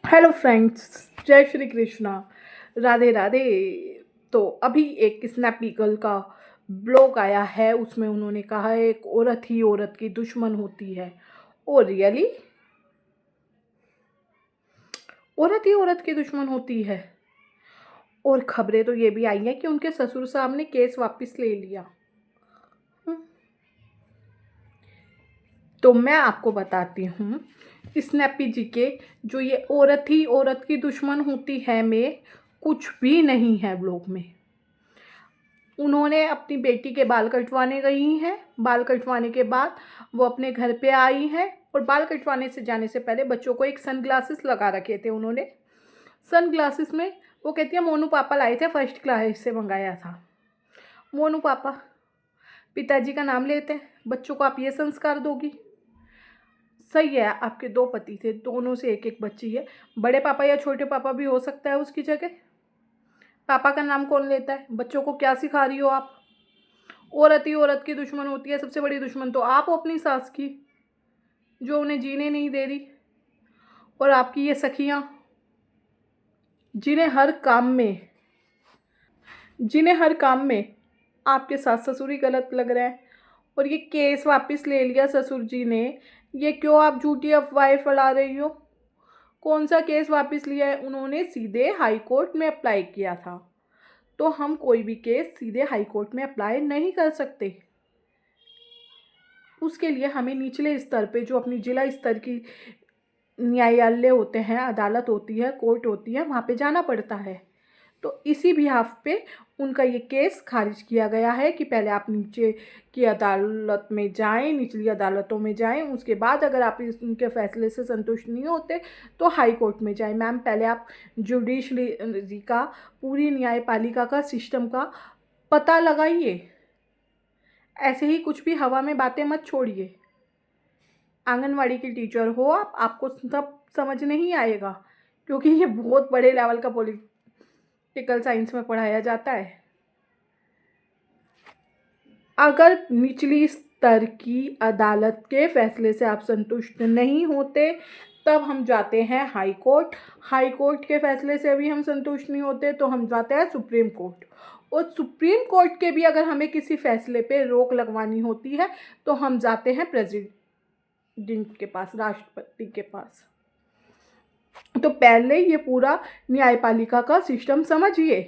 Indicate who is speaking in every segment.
Speaker 1: Hello friends, जय श्री कृष्णा, राधे राधे। तो अभी एक स्नैपीगल का ब्लॉग आया है, उसमें उन्होंने कहा है एक औरत ही औरत की दुश्मन होती है। Oh really? औरत ही औरत की दुश्मन होती है? और खबरें तो ये भी आई हैं कि उनके ससुर साहब ने केस वापस ले लिया। हम्म, तो मैं आपको बताती हूँ स्नैपी जी के जो ये औरत ही औरत की दुश्मन होती है में कुछ भी नहीं है ब्लॉग में। उन्होंने अपनी बेटी के बाल कटवाने गई हैं। बाल कटवाने के बाद वो अपने घर पे आई हैं और बाल कटवाने से जाने से पहले बच्चों को एक सन ग्लासेस लगा रखे थे उन्होंने। सन ग्लासेस में वो कहती है मोनू पापा लाए थे, फर्स्ट क्लास से मंगाया था। मोनू पापा पिताजी का नाम लेते हैं, बच्चों को आप ये संस्कार दोगी? सही है, आपके दो पति थे, दोनों से एक एक बच्ची है। बड़े पापा या छोटे पापा भी हो सकता है उसकी जगह। पापा का नाम कौन लेता है? बच्चों को क्या सिखा रही हो आप? औरत ही औरत की दुश्मन होती है। सबसे बड़ी दुश्मन तो आप हो अपनी सास की, जो उन्हें जीने नहीं दे रही। और आपकी ये सखियां जिन्हें हर काम में जिन्हें हर काम में आपके सास ससुर ही गलत लग रहे हैं। और ये केस वापस ले लिया ससुर जी ने। ये क्यों आप झूठी अफवाहें फैला रही हो? कौन सा केस वापस लिया है? उन्होंने सीधे हाई कोर्ट में अप्लाई किया था। तो हम कोई भी केस सीधे हाई कोर्ट में अप्लाई नहीं कर सकते। उसके लिए हमें निचले स्तर पे जो अपनी जिला स्तर की न्यायालय होते हैं, अदालत होती है, कोर्ट होती है, वहाँ पे जाना पड़ता है। तो इसी बिहाफ पे उनका ये केस खारिज किया गया है कि पहले आप नीचे की अदालत में जाएं, निचली अदालतों में जाएं, उसके बाद अगर आप उनके फैसले से संतुष्ट नहीं होते तो हाई कोर्ट में जाएं। मैम, पहले आप जुडिशरी का, पूरी न्यायपालिका का, सिस्टम का पता लगाइए। ऐसे ही कुछ भी हवा में बातें मत छोड़िए। आंगनवाड़ी की टीचर हो आप, आपको सब समझ नहीं आएगा, क्योंकि ये बहुत बड़े लेवल का पॉलिटिकल साइंस में पढ़ाया जाता है। अगर निचली स्तर की अदालत के फैसले से आप संतुष्ट नहीं होते तब हम जाते हैं हाई कोर्ट। हाई कोर्ट के फैसले से भी हम संतुष्ट नहीं होते तो हम जाते हैं सुप्रीम कोर्ट। और सुप्रीम कोर्ट के भी अगर हमें किसी फैसले पे रोक लगवानी होती है तो हम जाते हैं प्रेसिडेंट के पास, राष्ट्रपति के पास। तो पहले ये पूरा न्यायपालिका का सिस्टम समझिए।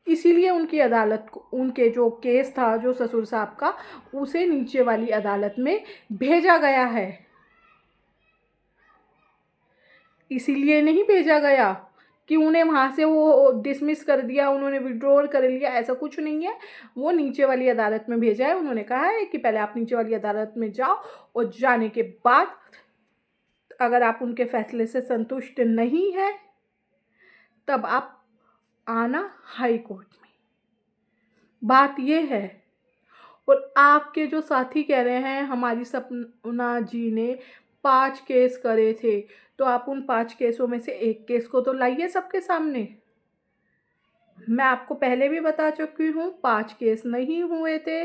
Speaker 1: इसीलिए उनकी अदालत को, उनके जो केस था जो ससुर साहब का, उसे नीचे वाली अदालत में भेजा गया है। इसीलिए नहीं भेजा गया कि उन्हें वहाँ से वो डिसमिस कर दिया, उन्होंने विड्रॉल कर लिया, ऐसा कुछ नहीं है। वो नीचे वाली अदालत में भेजा है। उन्होंने कहा है कि पहले आप नीचे वाली अदालत में जाओ और जाने के बाद अगर आप उनके फैसले से संतुष्ट नहीं है तब आप आना हाई कोर्ट में। बात ये है। और आपके जो साथी कह रहे हैं हमारी सपना जी ने 5 केस करे थे, तो आप उन 5 केसों में से एक केस को तो लाइए सबके सामने। मैं आपको पहले भी बता चुकी हूँ, 5 केस नहीं हुए थे।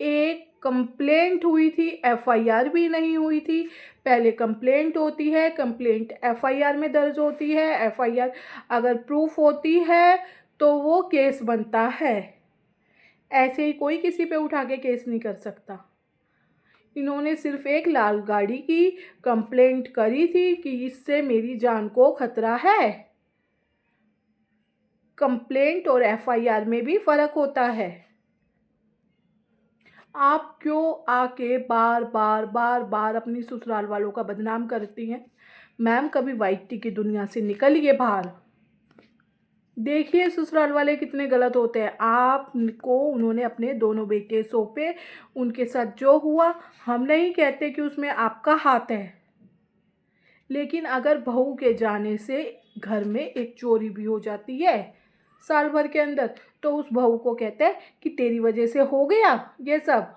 Speaker 1: एक कंप्लेंट हुई थी, एफआईआर भी नहीं हुई थी। पहले कंप्लेंट होती है, कंप्लेंट एफआईआर में दर्ज होती है, एफआईआर अगर प्रूफ होती है तो वो केस बनता है। ऐसे ही कोई किसी पे उठा के केस नहीं कर सकता। इन्होंने सिर्फ एक लाल गाड़ी की कंप्लेंट करी थी कि इससे मेरी जान को खतरा है। कंप्लेंट और एफआईआर में भी फर्क होता है। आप क्यों आके बार बार बार बार अपनी ससुराल वालों का बदनाम करती हैं? मैम, कभी वाइटी की दुनिया से निकलिए बाहर। देखिए ससुराल वाले कितने गलत होते हैं। आपको उन्होंने अपने दोनों बेटे सौंपे, उनके साथ जो हुआ, हम नहीं कहते कि उसमें आपका हाथ है, लेकिन अगर बहू के जाने से घर में एक चोरी भी हो जाती है साल भर के अंदर, तो उस बहू को कहते हैं कि तेरी वजह से हो गया ये सब।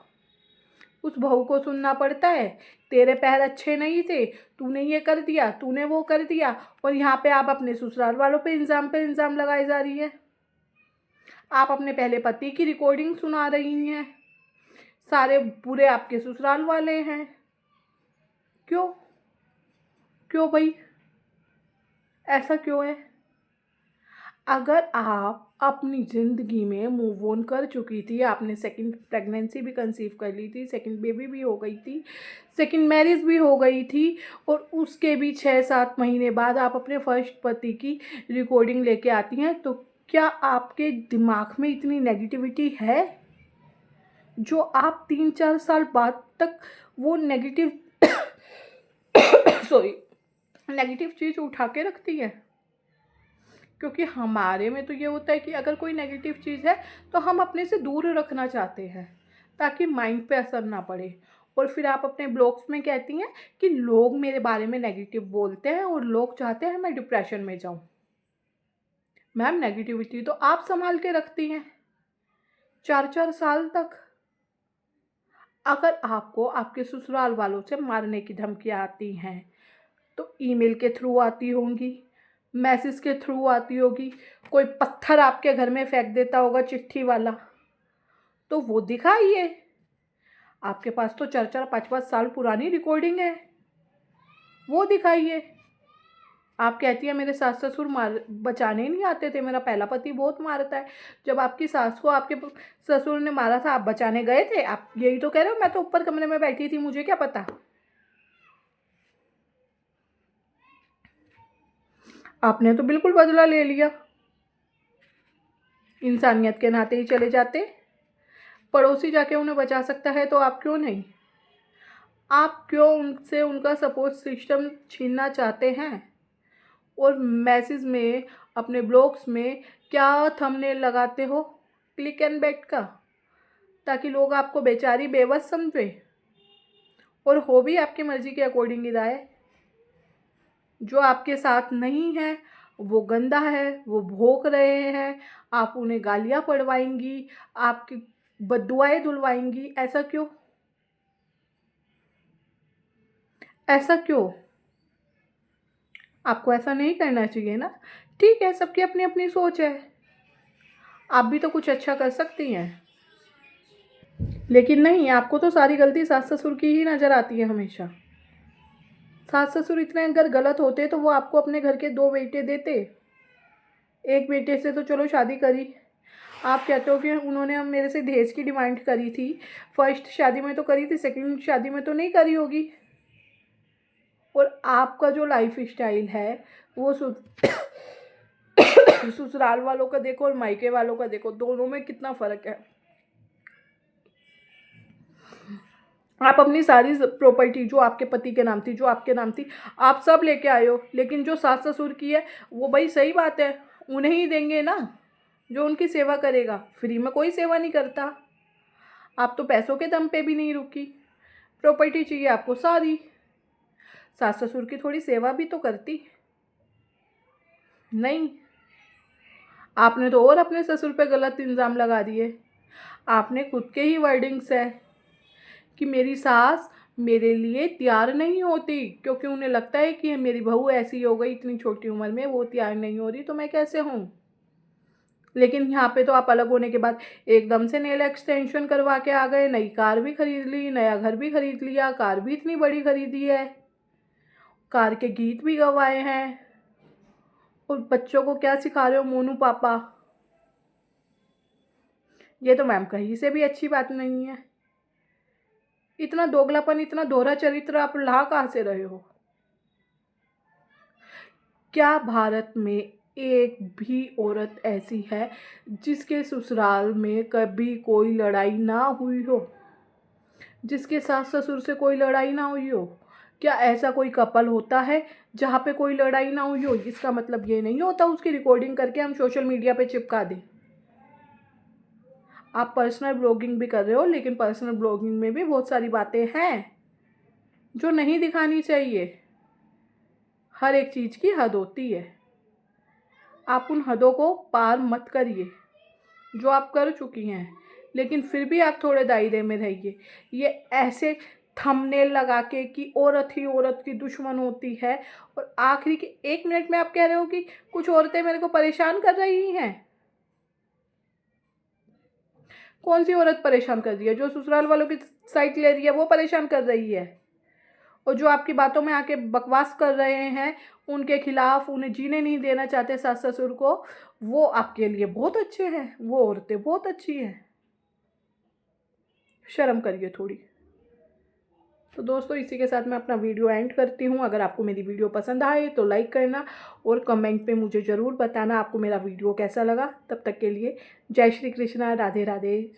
Speaker 1: उस बहू को सुनना पड़ता है, तेरे पैर अच्छे नहीं थे, तूने ये कर दिया, तूने वो कर दिया। और यहाँ पे आप अपने ससुराल वालों पे इल्ज़ाम लगाई जा रही है। आप अपने पहले पति की रिकॉर्डिंग सुना रही हैं। सारे बुरे आपके ससुराल वाले हैं। क्यों? क्यों भाई? ऐसा क्यों है? अगर आप अपनी ज़िंदगी में मूव ऑन कर चुकी थी, आपने सेकंड प्रेगनेंसी भी कंसीव कर ली थी, सेकंड बेबी भी हो गई थी, सेकंड मैरिज भी हो गई थी, और उसके भी 6-7 महीने बाद आप अपने फर्स्ट पति की रिकॉर्डिंग लेके आती हैं, तो क्या आपके दिमाग में इतनी नेगेटिविटी है जो आप 3-4 साल बाद तक वो नेगेटिव सॉरी नेगेटिव चीज़ उठा के रखती है? क्योंकि हमारे में तो ये होता है कि अगर कोई नेगेटिव चीज़ है तो हम अपने से दूर रखना चाहते हैं ताकि माइंड पे असर ना पड़े। और फिर आप अपने ब्लॉग्स में कहती हैं कि लोग मेरे बारे में नेगेटिव बोलते हैं और लोग चाहते हैं मैं डिप्रेशन में जाऊं। मैम, नेगेटिविटी तो आप संभाल के रखती हैं 4-4 साल तक। अगर आपको आपके ससुराल वालों से मारने की धमकियाँ आती हैं तो ईमेल के थ्रू आती होंगी, मैसेज के थ्रू आती होगी, कोई पत्थर आपके घर में फेंक देता होगा चिट्ठी वाला, तो वो दिखाइए। आपके पास तो 4-4 5-5 साल पुरानी रिकॉर्डिंग है, वो दिखाइए। आप कहती है मेरे सास ससुर मार बचाने नहीं आते थे, मेरा पहला पति बहुत मारता है। जब आपकी सास को आपके ससुर ने मारा था, आप बचाने गए थे? आप यही तो कह रहे हो, मैं तो ऊपर कमरे में बैठी थी, मुझे क्या पता। आपने तो बिल्कुल बदला ले लिया। इंसानियत के नाते ही चले जाते। पड़ोसी जाके उन्हें बचा सकता है तो आप क्यों नहीं? आप क्यों उनसे उनका सपोर्ट सिस्टम छीनना चाहते हैं? और मैसेज में, अपने ब्लॉग्स में क्या थंबनेल लगाते हो? क्लिक एंड बेट का, ताकि लोग आपको बेचारी बेबस समझे। और हो भी आपकी मर्जी के अकॉर्डिंग ही रहा है। जो आपके साथ नहीं है वो गंदा है, वो भोंक रहे हैं, आप उन्हें गालियाँ पड़वाएंगी, आपकी बद्दुआएं धुलवाएंगी। ऐसा क्यों? ऐसा क्यों? आपको ऐसा नहीं करना चाहिए ना। ठीक है, सबकी अपनी अपनी सोच है, आप भी तो कुछ अच्छा कर सकती हैं। लेकिन नहीं, आपको तो सारी गलती सास ससुर की ही नज़र आती है हमेशा। सास ससुर इतने अगर गलत होते तो वो आपको अपने घर के 2 बेटे देते। एक बेटे से तो चलो शादी करी। आप कहते हो कि उन्होंने हम मेरे से दहेज की डिमांड करी थी। फर्स्ट शादी में तो करी थी, सेकंड शादी में तो नहीं करी होगी। और आपका जो लाइफ स्टाइल है वो ससुराल वालों का देखो और मायके वालों का देखो, दोनों में कितना फ़र्क है। आप अपनी सारी प्रॉपर्टी जो आपके पति के नाम थी, जो आपके नाम थी, आप सब लेके आए हो, लेकिन जो सास ससुर की है वो भाई सही बात है, उन्हें ही देंगे ना जो उनकी सेवा करेगा। फ्री में कोई सेवा नहीं करता। आप तो पैसों के दम पे भी नहीं रुकी, प्रॉपर्टी चाहिए आपको सारी। सास ससुर की थोड़ी सेवा भी तो करती नहीं। आपने तो और अपने ससुर पे गलत इल्ज़ाम लगा दिए। आपने खुद के ही वर्डिंग्स है कि मेरी सास मेरे लिए तैयार नहीं होती, क्योंकि उन्हें लगता है कि मेरी बहू ऐसी हो गई इतनी छोटी उम्र में, वो तैयार नहीं हो रही तो मैं कैसे हूँ। लेकिन यहाँ पे तो आप अलग होने के बाद एकदम से नेल एक्सटेंशन करवा के आ गए, नई कार भी खरीद ली, नया घर भी खरीद लिया, कार भी इतनी बड़ी खरीदी है, कार के गीत भी गवाए हैं, और बच्चों को क्या सिखा रहे हो, मोनू पापा। ये तो मैम कहीं से भी अच्छी बात नहीं है। इतना दोगलापन, इतना दोहरा चरित्र आप ला कहाँ से रहे हो? क्या भारत में एक भी औरत ऐसी है जिसके ससुराल में कभी कोई लड़ाई ना हुई हो, जिसके सास ससुर से कोई लड़ाई ना हुई हो? क्या ऐसा कोई कपल होता है जहाँ पे कोई लड़ाई ना हुई हो? इसका मतलब ये नहीं होता उसकी रिकॉर्डिंग करके हम सोशल मीडिया पे चिपका दें। आप पर्सनल ब्लॉगिंग भी कर रहे हो, लेकिन पर्सनल ब्लॉगिंग में भी बहुत सारी बातें हैं जो नहीं दिखानी चाहिए। हर एक चीज़ की हद होती है, आप उन हदों को पार मत करिए जो आप कर चुकी हैं। लेकिन फिर भी आप थोड़े दायरे में रहिए। ये ऐसे थंबनेल लगा के कि औरत ही औरत की दुश्मन होती है, और आखिरी के 1 मिनट में आप कह रहे हो कि कुछ औरतें मेरे को परेशान कर रही हैं। कौन सी औरत परेशान कर रही है? जो ससुराल वालों की साइड ले रही है वो परेशान कर रही है। और जो आपकी बातों में आके बकवास कर रहे हैं, उनके खिलाफ, उन्हें जीने नहीं देना चाहते सास ससुर को, वो आपके लिए बहुत अच्छे हैं, वो औरतें बहुत अच्छी हैं। शर्म करिए थोड़ी। तो दोस्तों इसी के साथ मैं अपना वीडियो एंड करती हूँ। अगर आपको मेरी वीडियो पसंद आए तो लाइक करना और कमेंट पे मुझे ज़रूर बताना आपको मेरा वीडियो कैसा लगा। तब तक के लिए जय श्री कृष्णा, राधे राधे।